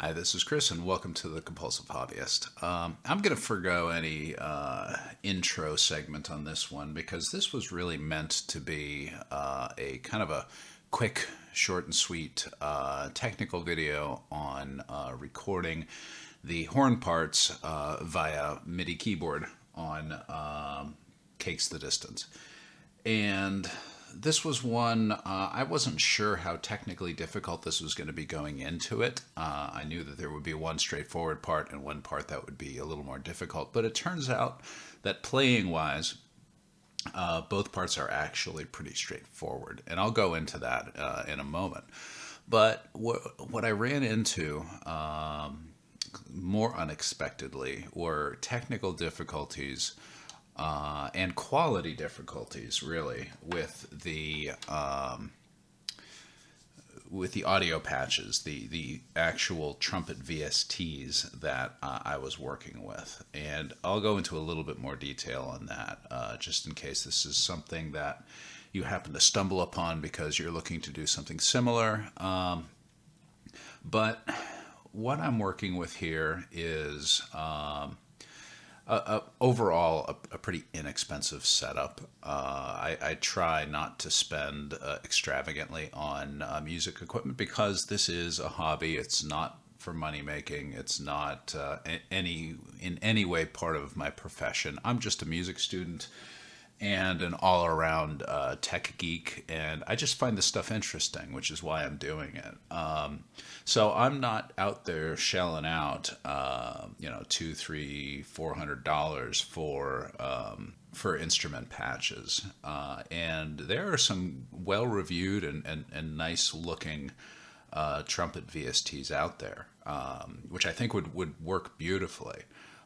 Hi, this is Chris, and welcome to the Compulsive Hobbyist. I'm going to forego any intro segment on this one because this was really meant to be a kind of a quick, short, and sweet technical video on recording the horn parts via MIDI keyboard on Cakes the Distance. And this was one, I wasn't sure how technically difficult this was going to be going into it. I knew that there would be one straightforward part and one part that would be a little more difficult. But it turns out that playing-wise, both parts are actually pretty straightforward. And I'll go into that in a moment. But what I ran into more unexpectedly were technical difficulties and quality difficulties, really, with the audio patches, the actual trumpet VSTs that I was working with. And I'll go into a little bit more detail on that, just in case this is something that you happen to stumble upon because you're looking to do something similar. But what I'm working with here is overall a pretty inexpensive setup. I try not to spend extravagantly on music equipment because this is a hobby. It's not for money making. It's not in any way part of my profession. I'm just a music student and an all-around tech geek, and I just find this stuff interesting, which is why I'm doing it. So I'm not out there shelling out, $200, $300, $400 for instrument patches, and there are some well-reviewed and nice-looking trumpet VSTs out there, which I think would work beautifully.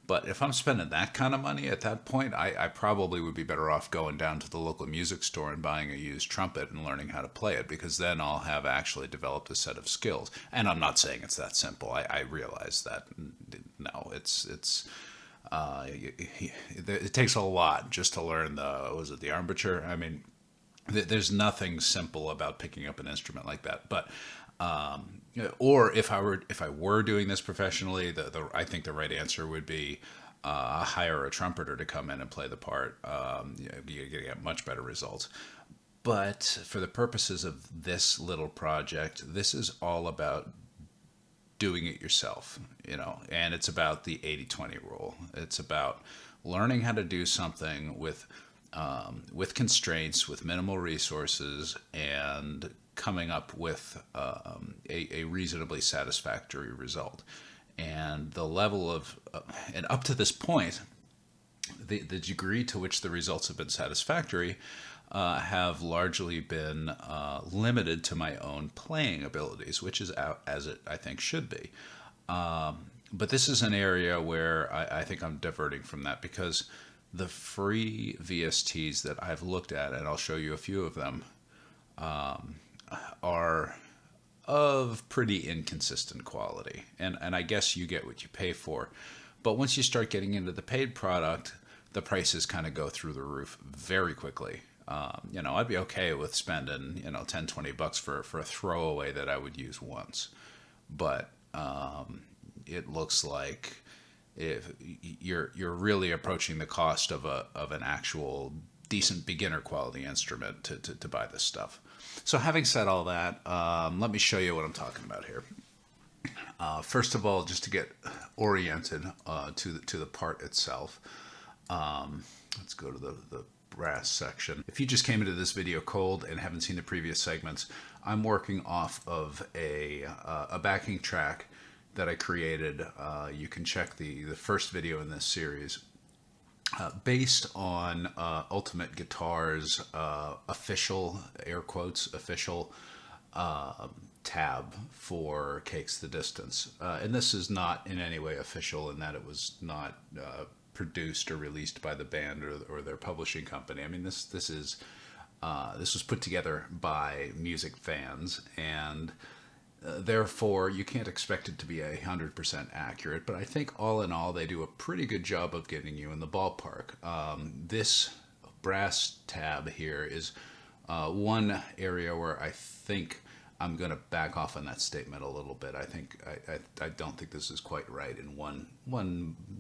But if I'm spending that kind of money at that point, I probably would be better off going down to the local music store and buying a used trumpet and learning how to play it, because then I'll have actually developed a set of skills. And I'm not saying it's that simple. I realize that. No, it takes a lot just to learn the armature? I mean, there's nothing simple about picking up an instrument like that. But or if I were doing this professionally, I think the right answer would be hire a trumpeter to come in and play the part. You're going to get much better results. But for the purposes of this little project, this is all about doing it yourself, and it's about the 80-20 rule. It's about learning how to do something with constraints, with minimal resources, and coming up with a reasonably satisfactory result. And the level of, and up to this point, the degree to which the results have been satisfactory have largely been limited to my own playing abilities, which is out as it, I think, should be. But this is an are where I think I'm diverting from that, because the free VSTs that I've looked at, and I'll show you a few of them, are of pretty inconsistent quality. And I guess you get what you pay for. But once you start getting into the paid product, the prices kind of go through the roof very quickly. I'd be okay with spending, $10-20 for a throwaway that I would use once. But it looks like if you're really approaching the cost of an actual decent beginner quality instrument to buy this stuff. So having said all that, let me show you what I'm talking about here. First of all, just to get oriented to the part itself, let's go to the brass section. If you just came into this video cold and haven't seen the previous segments, I'm working off of a backing track that I created. You can check the first video in this series. Based on Ultimate Guitar's official, air quotes, official tab for Cakes the Distance. And this is not in any way official in that it was not produced or released by the band or their publishing company. I mean, this was put together by music fans, and therefore, you can't expect it to be 100% accurate, but I think all in all, they do a pretty good job of getting you in the ballpark. This brass tab here is one area where I think I'm going to back off on that statement a little bit. I don't think this is quite right in one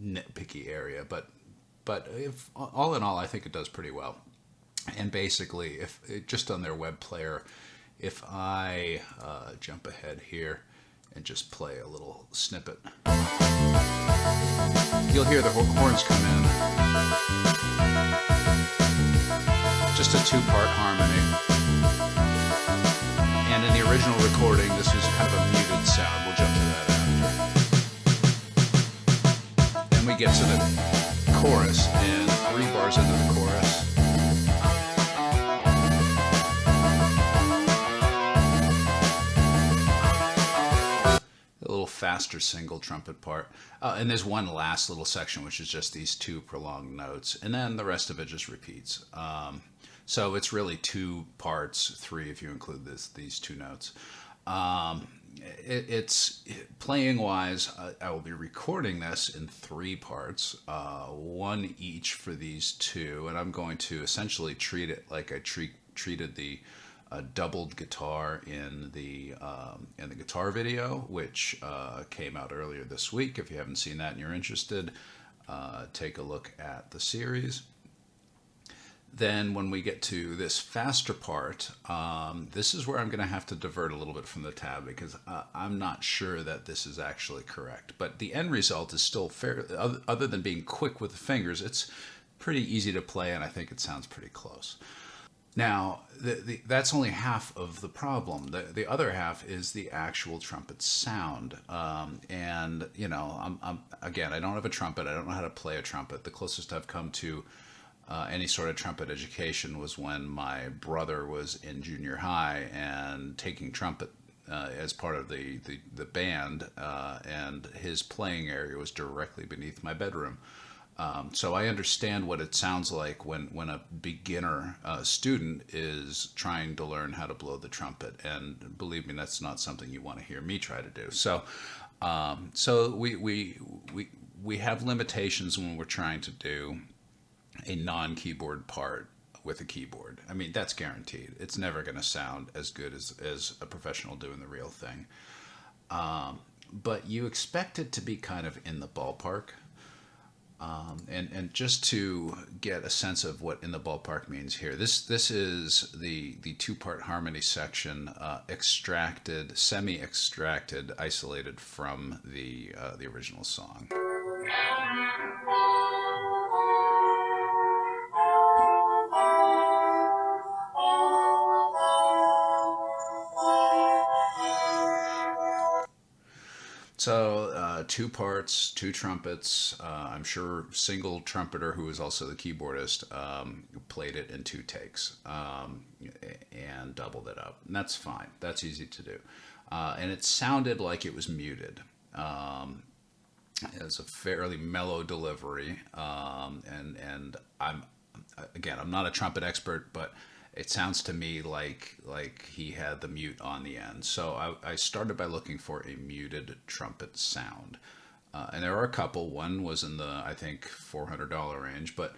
nitpicky area, but if all in all, I think it does pretty well. And basically, if just on their web player, if I jump ahead here and just play a little snippet, you'll hear the horns come in. Just a two-part harmony. And in the original recording, this was kind of a muted sound. We'll jump to that after. Then we get to the chorus, and 3 bars into the chorus, a little faster single trumpet part. And there's one last little section, which is just these 2 prolonged notes. And then the rest of it just repeats. So it's really 2 parts, 3 if you include these 2 notes. It's playing wise, I will be recording this in 3 parts, 1 each for these 2, and I'm going to essentially treat it like I treated the doubled guitar in the guitar video, which came out earlier this week. If you haven't seen that and you're interested, take a look at the series. Then when we get to this faster part, this is where I'm going to have to divert a little bit from the tab, because I'm not sure that this is actually correct. But the end result is still fair. Other than being quick with the fingers, it's pretty easy to play, and I think it sounds pretty close. Now, that's only half of the problem. The other half is the actual trumpet sound. And, you know, again, I don't have a trumpet. I don't know how to play a trumpet. The closest I've come to any sort of trumpet education was when my brother was in junior high and taking trumpet as part of the band, and his playing area was directly beneath my bedroom. So I understand what it sounds like when a beginner student is trying to learn how to blow the trumpet, and believe me, that's not something you want to hear me try to do. So we have limitations when we're trying to do a non-keyboard part with a keyboard. I mean, that's guaranteed. It's never going to sound as good as a professional doing the real thing. But you expect it to be kind of in the ballpark. And just to get a sense of what in the ballpark means here, this is the 2-part harmony section, extracted, semi-extracted, isolated from the original song. So 2 parts, 2 trumpets. I'm sure single trumpeter, who was also the keyboardist, played it in 2 takes and doubled it up. And that's fine. That's easy to do. And it sounded like it was muted. It was a fairly mellow delivery. And I'm not a trumpet expert, but it sounds to me like he had the mute on the end. So I started by looking for a muted trumpet sound. And there are a couple. One was in the, I think, $400 range. But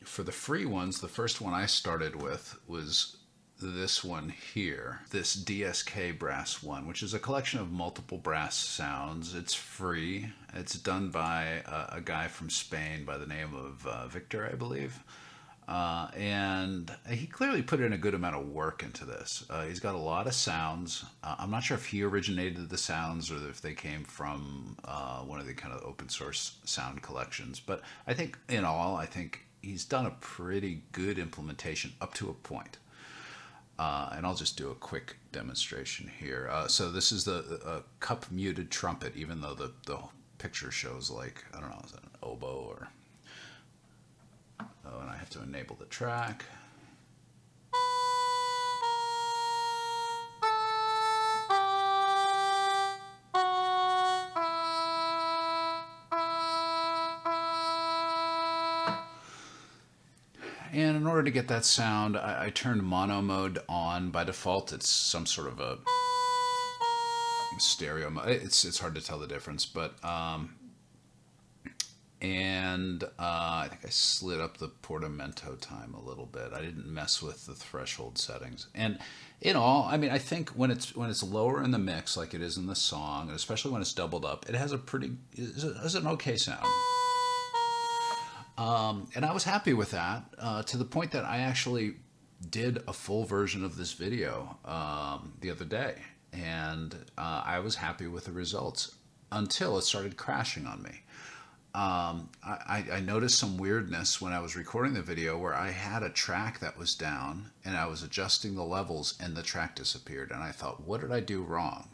for the free ones, the first one I started with was this one here, this DSK Brass one, which is a collection of multiple brass sounds. It's free. It's done by a guy from Spain by the name of Victor, I believe. And he clearly put in a good amount of work into this. He's got a lot of sounds. I'm not sure if he originated the sounds or if they came from one of the kind of open source sound collections. But I think in all, I think he's done a pretty good implementation up to a point. And I'll just do a quick demonstration here. So this is the cup muted trumpet, even though the picture shows like, I don't know, is that an oboe or... Oh, and I have to enable the track. And in order to get that sound, I turned mono mode on by default. It's some sort of a stereo mode. It's hard to tell the difference, but And I think I slid up the portamento time a little bit. I didn't mess with the threshold settings. And in all, I mean, I think when it's lower in the mix, like it is in the song, and especially when it's doubled up, it has a pretty is an okay sound. And I was happy with that to the point that I actually did a full version of this video the other day, and I was happy with the results until it started crashing on me. I noticed some weirdness when I was recording the video where I had a track that was down and I was adjusting the levels and the track disappeared. And I thought, what did I do wrong?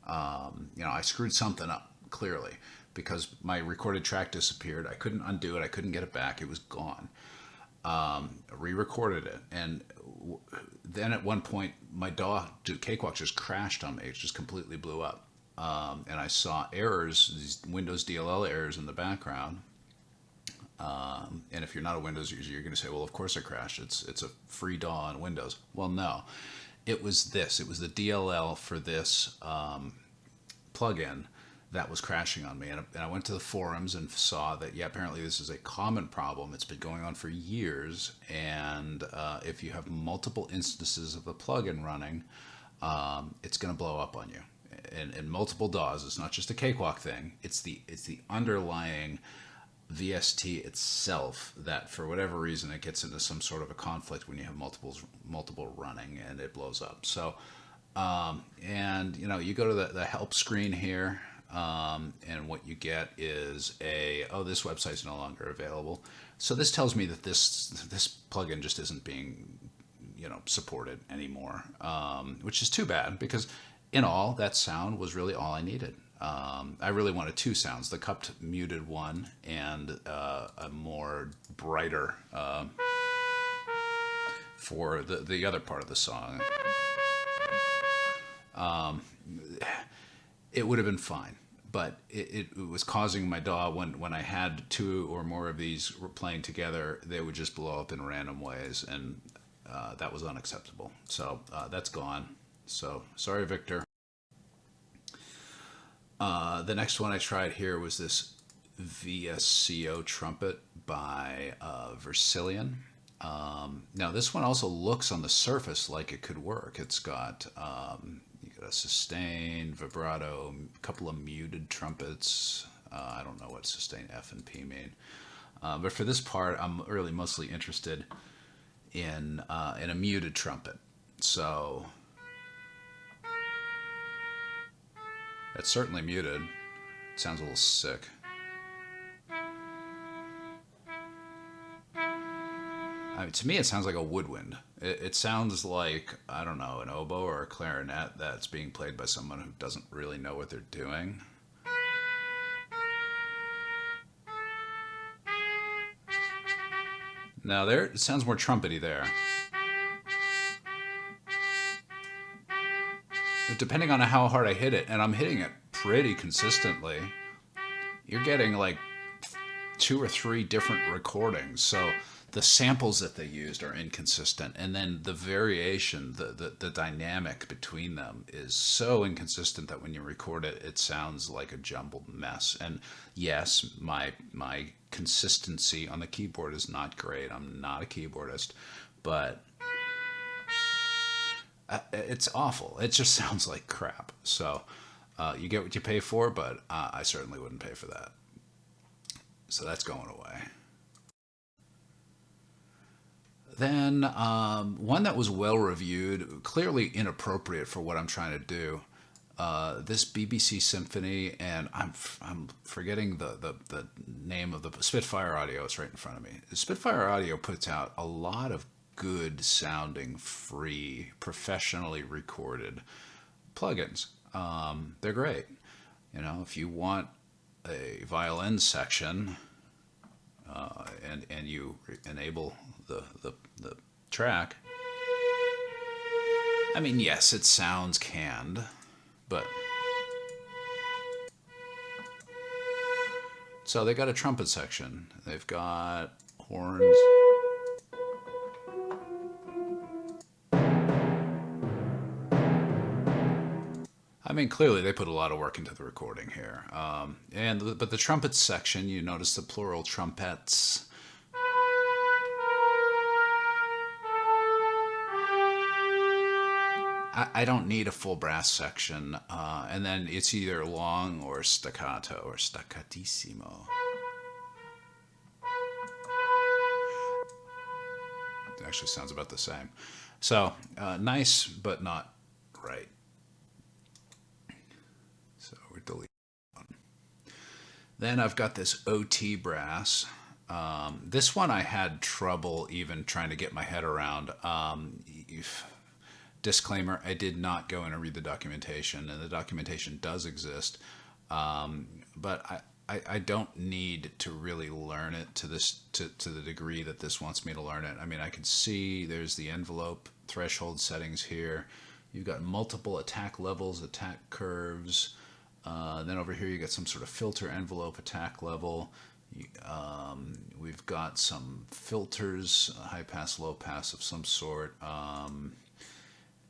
I screwed something up, clearly, because my recorded track disappeared. I couldn't undo it. I couldn't get it back. It was gone. Re-recorded it. And then at one point, my DAW cakewalk just crashed on me. It just completely blew up. And I saw errors, these Windows DLL errors in the background. And if you're not a Windows user, you're going to say, well, of course it crashed. It's a free DAW on Windows. Well, no. It was this. It was the DLL for this plugin that was crashing on me. And I went to the forums and saw that, yeah, apparently this is a common problem. It's been going on for years. And if you have multiple instances of the plugin running, it's going to blow up on you. And multiple DAWs. It's not just a cakewalk thing. It's the underlying VST itself that, for whatever reason, it gets into some sort of a conflict when you have multiple running and it blows up. So, and you go to the help screen here, and what you get is this website's no longer available. So this tells me that this plugin just isn't being supported anymore, which is too bad, because in all, that sound was really all I needed. I really wanted two sounds, the cupped muted one and a more brighter for the other part of the song. It would have been fine, but it was causing my DAW, when I had two or more of these playing together, they would just blow up in random ways, and that was unacceptable. So that's gone. So sorry, Victor. The next one I tried here was this VSCO Trumpet by Vercillion. Now this one also looks on the surface like it could work. It's got you got a sustain, vibrato, a couple of muted trumpets. I don't know what sustain F and P mean, but for this part, I'm really mostly interested in a muted trumpet. So it's certainly muted. It sounds a little sick. I mean, to me, it sounds like a woodwind. It sounds like, I don't know, an oboe or a clarinet that's being played by someone who doesn't really know what they're doing. Now there, it sounds more trumpety there. Depending on how hard I hit it, and I'm hitting it pretty consistently, you're getting like 2 or 3 different recordings. So the samples that they used are inconsistent, and then the variation, the dynamic between them is so inconsistent that when you record it, it sounds like a jumbled mess. And yes, my consistency on the keyboard is not great. I'm not a keyboardist, but it's awful. It just sounds like crap. So you get what you pay for, but I certainly wouldn't pay for that. So that's going away. Then one that was well reviewed, clearly inappropriate for what I'm trying to do. This BBC Symphony, and I'm forgetting the name of the Spitfire Audio. It's right in front of me. Spitfire Audio puts out a lot of good sounding, free, professionally recorded plugins. They're great. If you want a violin section and you enable the track, I mean, yes, it sounds canned, but so they got a trumpet section. They've got horns. I mean, clearly they put a lot of work into the recording here. But the trumpets section, you notice the plural trumpets. I don't need a full brass section, and then it's either long or staccato or staccatissimo. It actually sounds about the same. So nice, but not right. So we're deleting one. Then I've got this OT brass. This one I had trouble even trying to get my head around. Disclaimer, I did not go in and read the documentation, and the documentation does exist, but I don't need to really learn it to the degree that this wants me to learn it. I mean, I can see there's the envelope threshold settings here. You've got multiple attack levels, attack curves. Then over here you got some sort of filter envelope attack level. We've got some filters, high pass, low pass of some sort.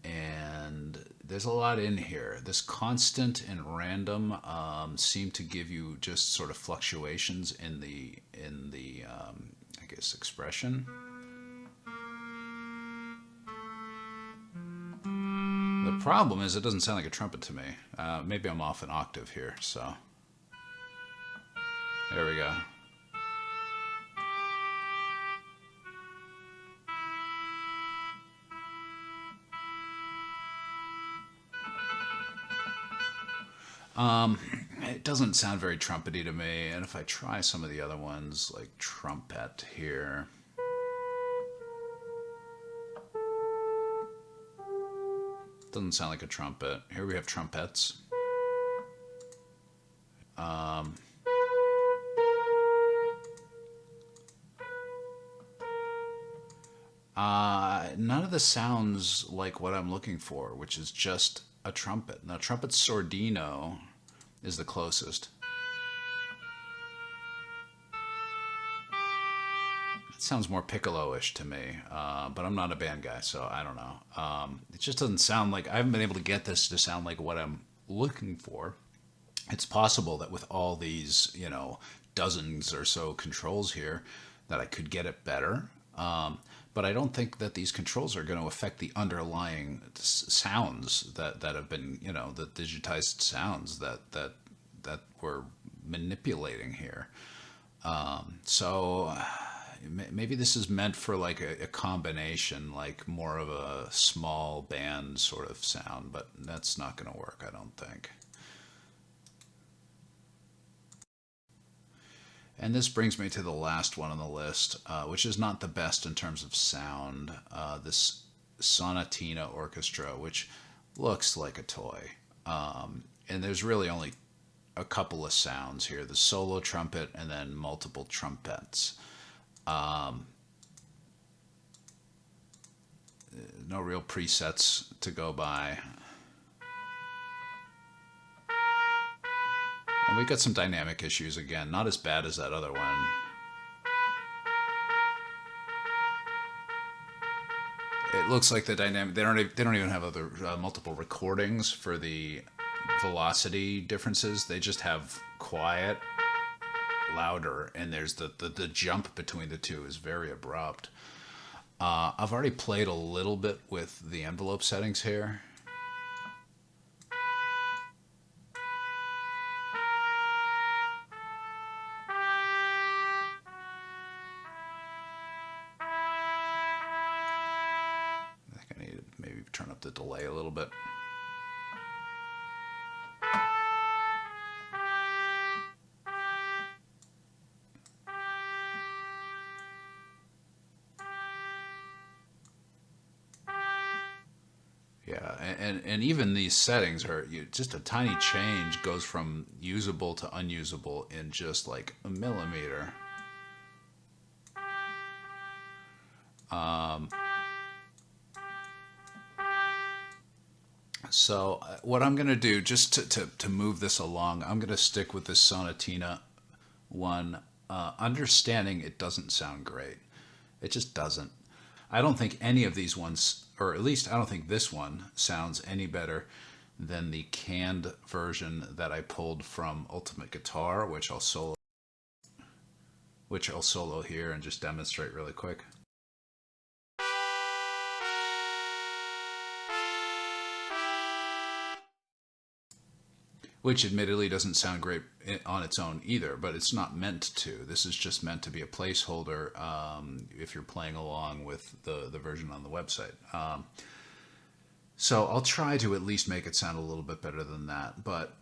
And there's a lot in here. This constant and random seem to give you just sort of fluctuations in the I guess expression. The problem is it doesn't sound like a trumpet to me. Maybe I'm off an octave here, so there we go. It doesn't sound very trumpety to me, and if I try some of the other ones, like trumpet here, doesn't sound like a trumpet. Here we have trumpets. None of this sounds like what I'm looking for, which is just a trumpet. Now, trumpet sordino is the closest. It sounds more piccolo-ish to me, but I'm not a band guy, so I don't know. It just doesn't sound like, I haven't been able to get this to sound like what I'm looking for. It's possible that with all these, dozens or so controls here, that I could get it better. But I don't think that these controls are going to affect the underlying sounds that have been, the digitized sounds that we're manipulating here. So maybe this is meant for like a combination, like more of a small band sort of sound, but that's not going to work, I don't think. And this brings me to the last one on the list, which is not the best in terms of sound. This Sonatina Orchestra, which looks like a toy. And there's really only a couple of sounds here. The solo trumpet and then multiple trumpets. No real presets to go by. And we've got some dynamic issues again, not as bad as that other one. It looks like the dynamic, they don't even have other multiple recordings for the velocity differences. They just have quiet, louder, and there's the jump between the two is very abrupt. I've already played a little bit with the envelope settings here. Turn up the delay a little bit. Yeah, and even these settings are just a tiny change goes from usable to unusable in just like a millimeter. So what I'm going to do, just to move this along, I'm going to stick with this Sonatina one, understanding it doesn't sound great. It just doesn't. I don't think any of these ones, or at least I don't think this one sounds any better than the canned version that I pulled from Ultimate Guitar, which I'll solo here and just demonstrate really quick. Which admittedly doesn't sound great on its own either, but it's not meant to. This is just meant to be a placeholder if you're playing along with the version on the website. So I'll try to at least make it sound a little bit better than that, but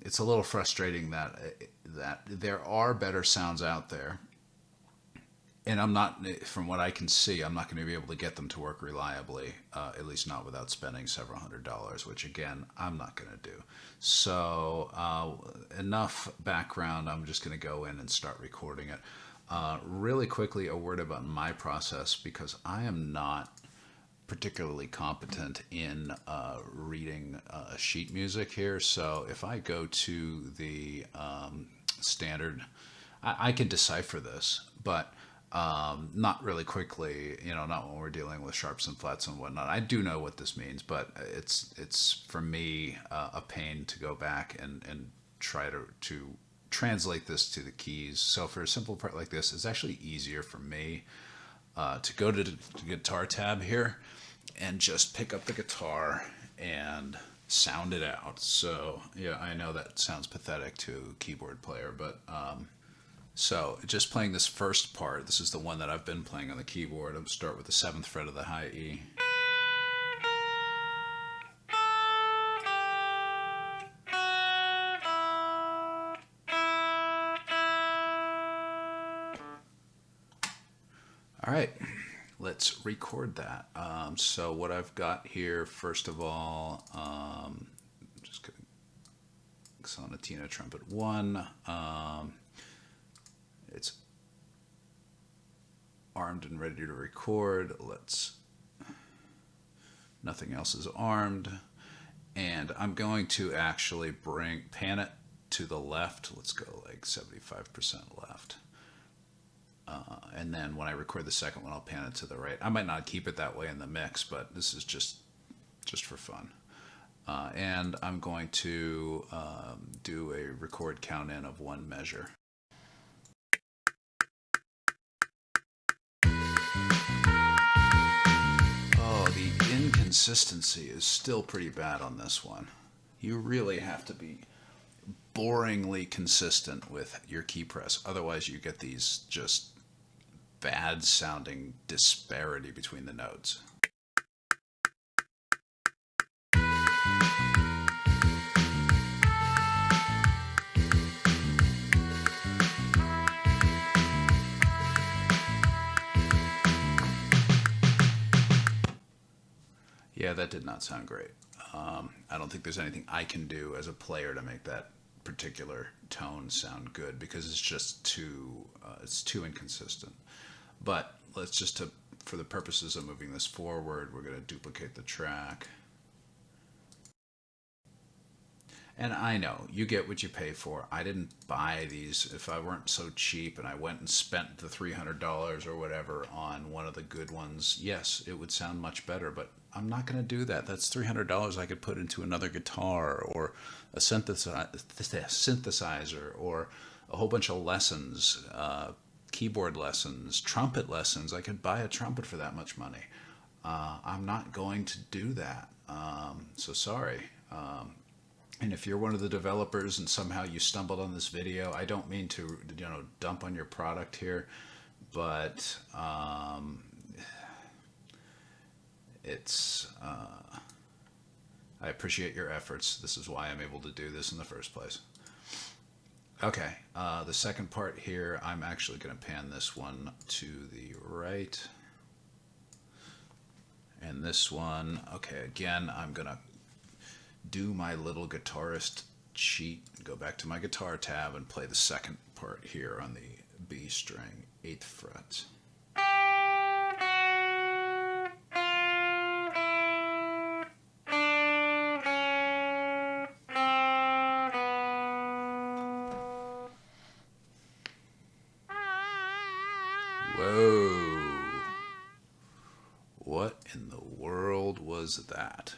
it's a little frustrating that there are better sounds out there. And I'm not, from what I can see, I'm not going to be able to get them to work reliably, at least not without spending several $100s, which again, I'm not going to do. So enough background, I'm just going to go in and start recording it. Really quickly, a word about my process, because I am not particularly competent in reading sheet music here. So if I go to the standard, I can decipher this, but not really quickly, not when we're dealing with sharps and flats and whatnot. I do know what this means, but it's for me a pain to go back and try to translate this to the keys. So for a simple part like this, it's actually easier for me to go to the guitar tab here and just pick up the guitar and sound it out. So yeah, I know that sounds pathetic to a keyboard player, but so just playing this first part, this is the one that I've been playing on the keyboard. I'll start with the 7th fret of the high E. All right, let's record that. So what I've got here, first of all, just going to Sonatina Trumpet 1. It's armed and ready to record. Nothing else is armed. And I'm going to actually pan it to the left. Let's go like 75% left. And then when I record the second one, I'll pan it to the right. I might not keep it that way in the mix, but this is just for fun. And I'm going to do a record count in of 1 measure. Inconsistency is still pretty bad on this one. You really have to be boringly consistent with your key press. Otherwise you get these just bad sounding disparity between the notes. Yeah, that did not sound great. I don't think there's anything I can do as a player to make that particular tone sound good, because it's just too inconsistent. But let's just, for the purposes of moving this forward, we're going to duplicate the track. And I know, you get what you pay for. I didn't buy these if I weren't so cheap and I went and spent the $300 or whatever on one of the good ones. Yes, it would sound much better, but I'm not going to do that. That's $300 I could put into another guitar or a synthesizer or a whole bunch of lessons, keyboard lessons, trumpet lessons. I could buy a trumpet for that much money. I'm not going to do that. So sorry. And if you're one of the developers and somehow you stumbled on this video, I don't mean to, dump on your product here, but I appreciate your efforts. This is why I'm able to do this in the first place. Okay, the second part here, I'm actually going to pan this one to the right. And this one, okay, again, I'm going to do my little guitarist cheat, go back to my guitar tab and play the second part here on the B string, 8th fret. Whoa. What in the world was that?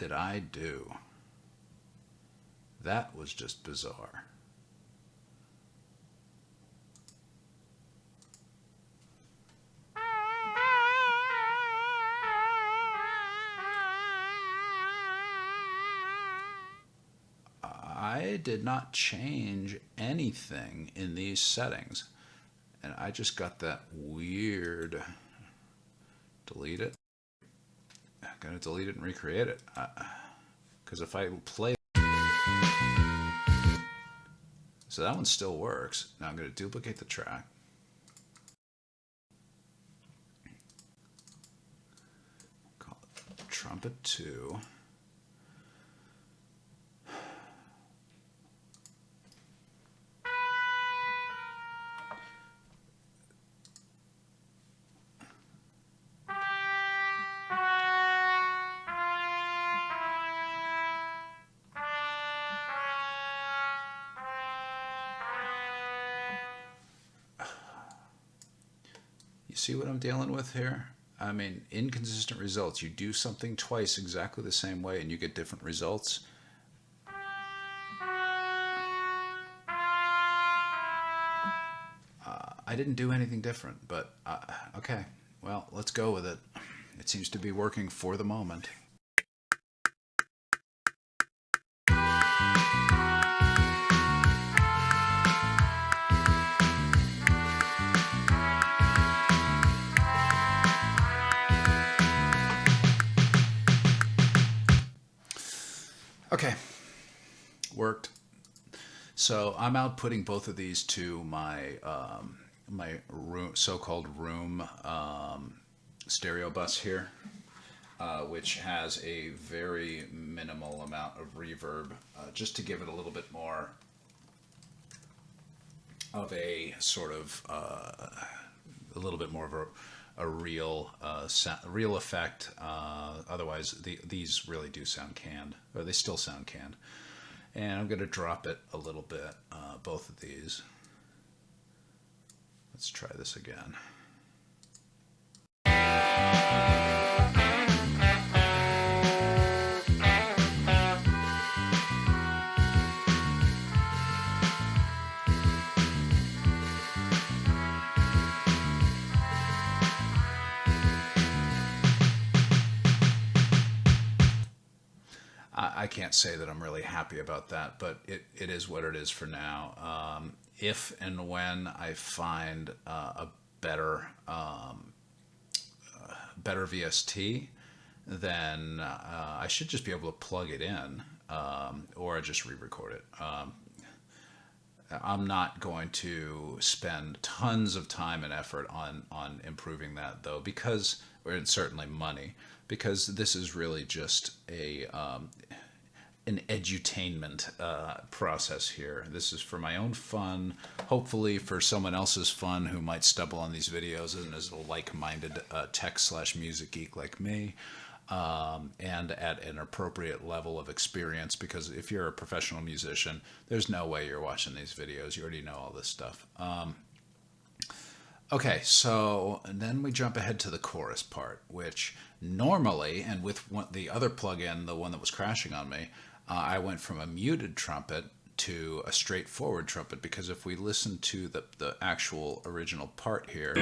did I do? That was just bizarre. I did not change anything in these settings, and I just got that weird. Delete it. I'm gonna delete it and recreate it, because if I play, so that one still works. Now I'm gonna duplicate the track, call it Trumpet 2. You see what I'm dealing with here? I mean, inconsistent results. You do something twice exactly the same way and you get different results. I didn't do anything different, but okay. Well, let's go with it. It seems to be working for the moment. Okay, worked. So I'm outputting both of these to my my room, so-called room stereo bus here, which has a very minimal amount of reverb, just to give it a little bit more of a sort of a little bit more of a real real effect. Otherwise, these really do sound canned, or they still sound canned. And I'm going to drop it a little bit, both of these. Let's try this again. I can't say that I'm really happy about that, but it is what it is for now. If and when I find a better better VST, then I should just be able to plug it in, or just re-record it. I'm not going to spend tons of time and effort on improving that, though, because, or it's certainly money, because this is really just an edutainment process here. This is for my own fun, hopefully for someone else's fun who might stumble on these videos and is a like-minded tech/music geek like me, and at an appropriate level of experience, because if you're a professional musician, there's no way you're watching these videos. You already know all this stuff. Okay, so then we jump ahead to the chorus part, which normally, and with the other plugin, the one that was crashing on me, I went from a muted trumpet to a straightforward trumpet, because if we listen to the actual original part here,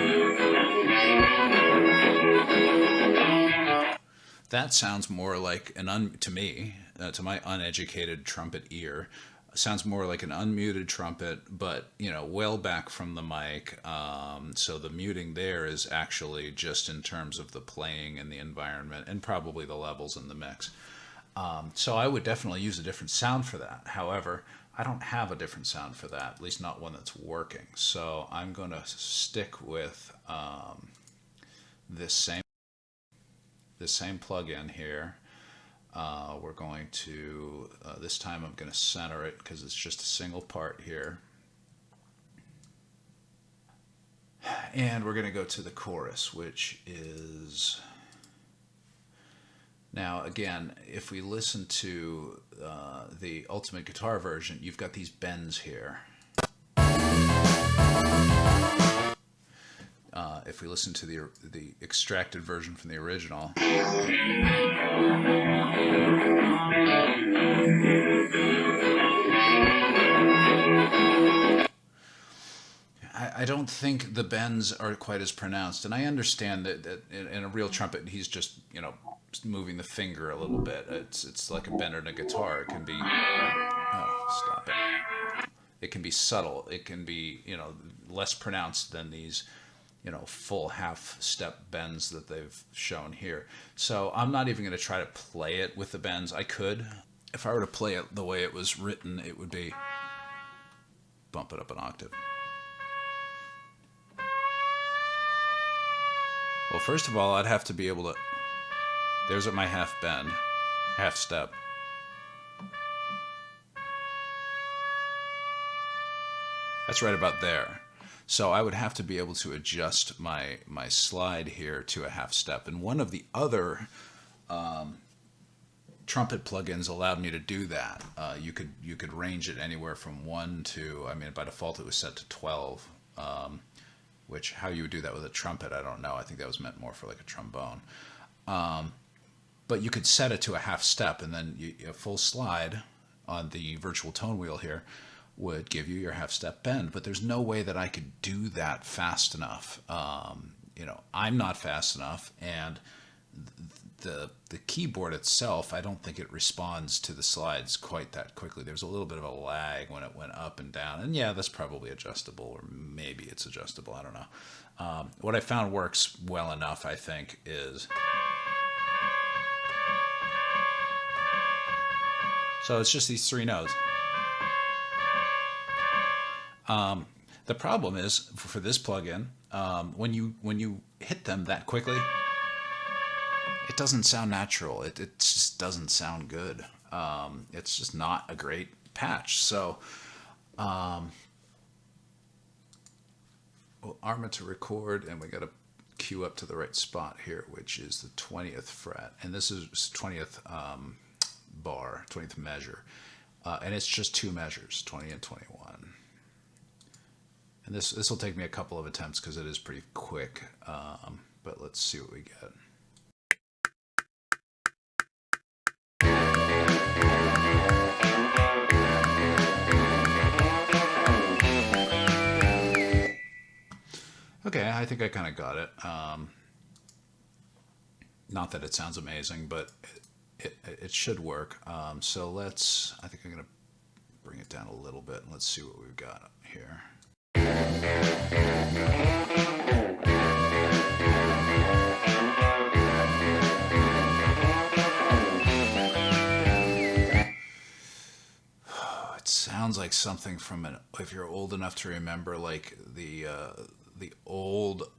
that sounds more like to me, to my uneducated trumpet ear, sounds more like an unmuted trumpet, but well back from the mic. So the muting there is actually just in terms of the playing and the environment, and probably the levels in the mix. So I would definitely use a different sound for that. However, I don't have a different sound for that, at least not one that's working. So I'm going to stick with this same plug-in here. We're going to, this time I'm going to center it because it's just a single part here. And we're going to go to the chorus, which is, now again, if we listen to the ultimate guitar version, you've got these bends here. If we listen to the extracted version from the original, I don't think the bends are quite as pronounced, and I understand that in a real trumpet, he's just moving the finger a little bit. It's like a bend in a guitar. It can be stop it. It can be subtle. It can be less pronounced than these full half step bends that they've shown here. So I'm not even going to try to play it with the bends. I could. If I were to play it the way it was written, it would be bump it up an octave. Well, first of all, I'd have to be able to... There's my half bend, half step. That's right about there. So I would have to be able to adjust my slide here to a half step. And one of the other trumpet plugins allowed me to do that. You could range it anywhere from 1 to, by default it was set to 12. Which, how you would do that with a trumpet, I don't know. I think that was meant more for like a trombone. But you could set it to a half step, and then a full slide on the virtual tone wheel here would give you your half step bend. But there's no way that I could do that fast enough. I'm not fast enough, and the keyboard itself, I don't think it responds to the slides quite that quickly. There's a little bit of a lag when it went up and down, and yeah, that's probably adjustable, or maybe it's adjustable, I don't know. What I found works well enough, I think, is... So it's just these 3 notes. The problem is, for this plugin, when you hit them that quickly, it doesn't sound natural. It just doesn't sound good. It's just not a great patch. So we'll arm it to record, and we got to cue up to the right spot here, which is the 20th fret. And this is 20th bar, 20th measure. And it's just 2 measures, 20 and 21. And this will take me a couple of attempts because it is pretty quick. But let's see what we get. Okay, I think I kind of got it. Not that it sounds amazing, but it should work. So I think I'm going to bring it down a little bit, and let's see what we've got here. It sounds like something from if you're old enough to remember, like the old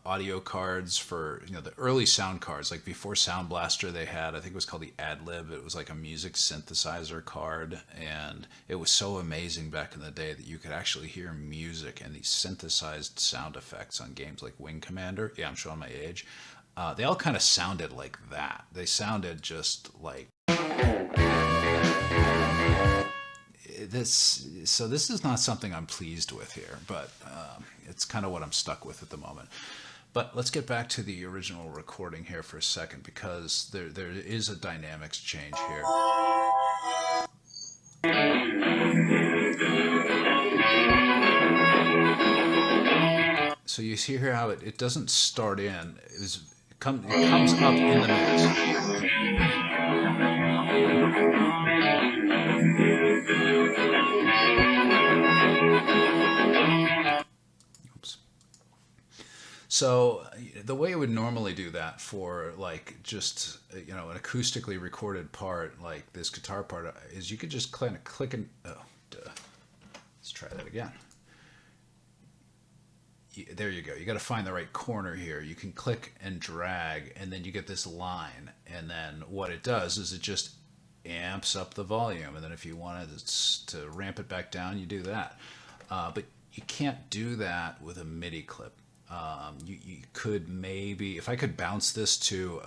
audio cards for the early sound cards, like before Sound Blaster, they had, I think it was called the Ad-Lib. It was like a music synthesizer card, and it was so amazing back in the day that you could actually hear music and these synthesized sound effects on games like Wing Commander. Yeah, I'm showing my age. They all kind of sounded like that. They sounded just like this. So this is not something I'm pleased with here, but it's kind of what I'm stuck with at the moment. But let's get back to the original recording here for a second, because there is a dynamics change here. So you see here how it doesn't start in. It comes up in the mix. So the way it would normally do that for like just an acoustically recorded part like this guitar part is you could just click and let's try that again. There you go. You got to find the right corner here. You can click and drag, and then you get this line. And then what it does is it just amps up the volume. And then if you wanted to ramp it back down, you do that. But you can't do that with a MIDI clip. You could maybe, if I could bounce this to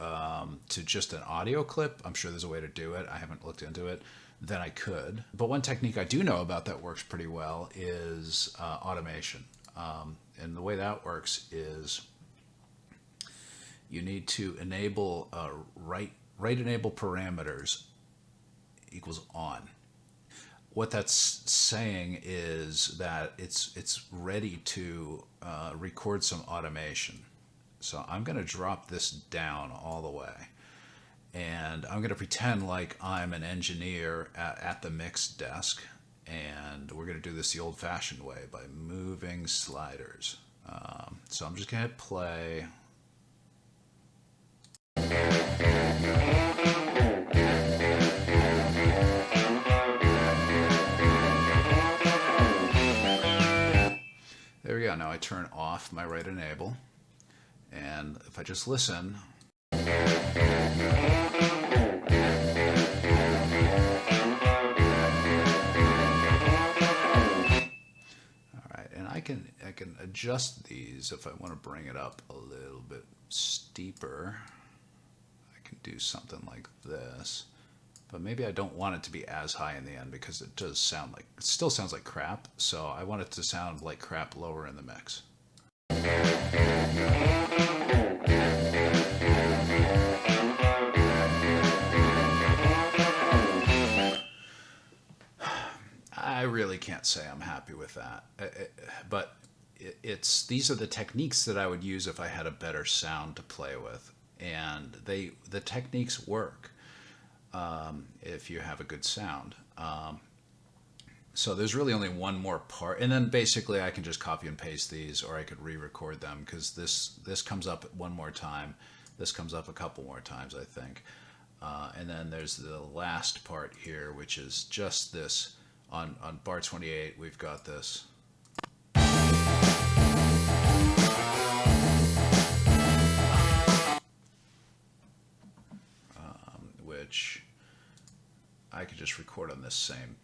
just an audio clip, I'm sure there's a way to do it. I haven't looked into it. Then I could. But one technique I do know about that works pretty well is automation. And the way that works is you need to enable write enable parameters equals on. What that's saying is that it's ready to record some automation. So I'm going to drop this down all the way. And I'm going to pretend like I'm an engineer at the mix desk. And we're going to do this the old-fashioned way by moving sliders. So I'm just going to hit play. There we go. Now I turn off my right enable. And if I just listen, all right, and I can adjust these if I want to bring it up a little bit steeper. I can do something like this, but maybe I don't want it to be as high in the end because it does sound like, it still sounds like crap. So I want it to sound like crap lower in the mix. I really can't say I'm happy with that, but these are the techniques that I would use if I had a better sound to play with, and the techniques work if you have a good sound. So there's really only one more part, and then basically I can just copy and paste these, or I could re-record them, because this comes up one more time, this comes up a couple more times, I think, and then there's the last part here, which is just this. On bar 28, we've got this. Which I could just record on this same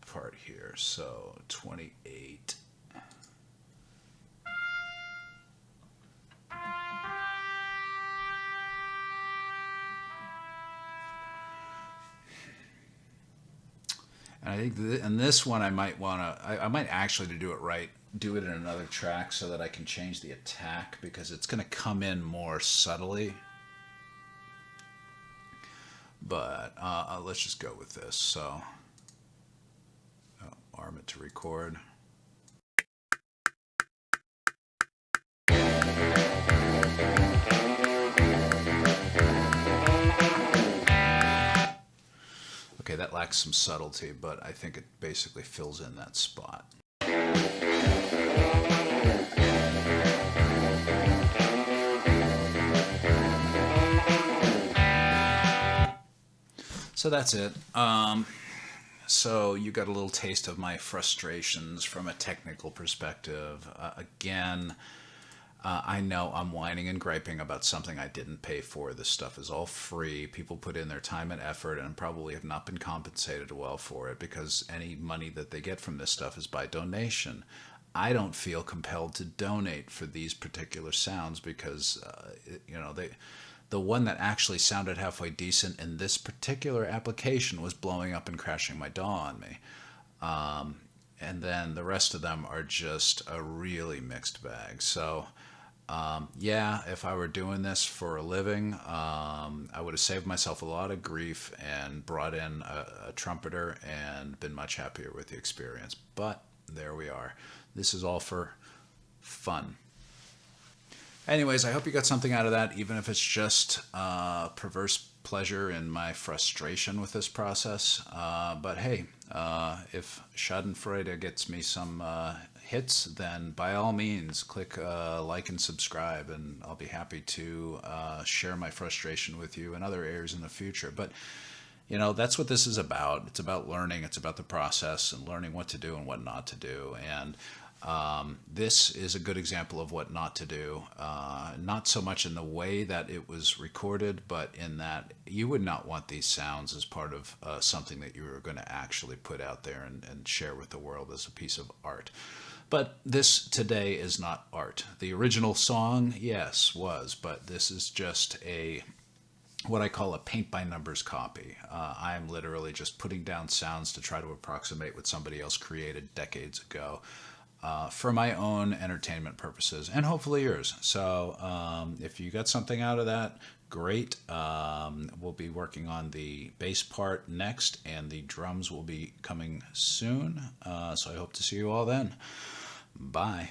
part here. So 28. And I think in this one I might want to, I might actually, to do it right, do it in another track so that I can change the attack, because it's going to come in more subtly. But let's just go with this. So, arm it to record. Okay, that lacks some subtlety, but I think it basically fills in that spot. So that's it. So you got a little taste of my frustrations from a technical perspective. Again, I know I'm whining and griping about something I didn't pay for. This stuff is all free. People put in their time and effort and probably have not been compensated well for it, because any money that they get from this stuff is by donation. I don't feel compelled to donate for these particular sounds because, the one that actually sounded halfway decent in this particular application was blowing up and crashing my DAW on me. And then the rest of them are just a really mixed bag. So, yeah, if I were doing this for a living, I would have saved myself a lot of grief and brought in a trumpeter and been much happier with the experience. But there we are. This is all for fun. Anyways, I hope you got something out of that, even if it's just perverse pleasure in my frustration with this process. But hey, if Schadenfreude gets me some hits, then by all means, click like and subscribe, and I'll be happy to share my frustration with you in other areas in the future. But, that's what this is about. It's about learning. It's about the process and learning what to do and what not to do. And this is a good example of what not to do, not so much in the way that it was recorded, but in that you would not want these sounds as part of something that you were going to actually put out there and share with the world as a piece of art. But this today is not art. The original song, yes, was, but this is just what I call a paint-by-numbers copy. I'm literally just putting down sounds to try to approximate what somebody else created decades ago. for my own entertainment purposes and hopefully yours. So if you got something out of that, great. We'll be working on the bass part next, and the drums will be coming soon. So I hope to see you all then. Bye.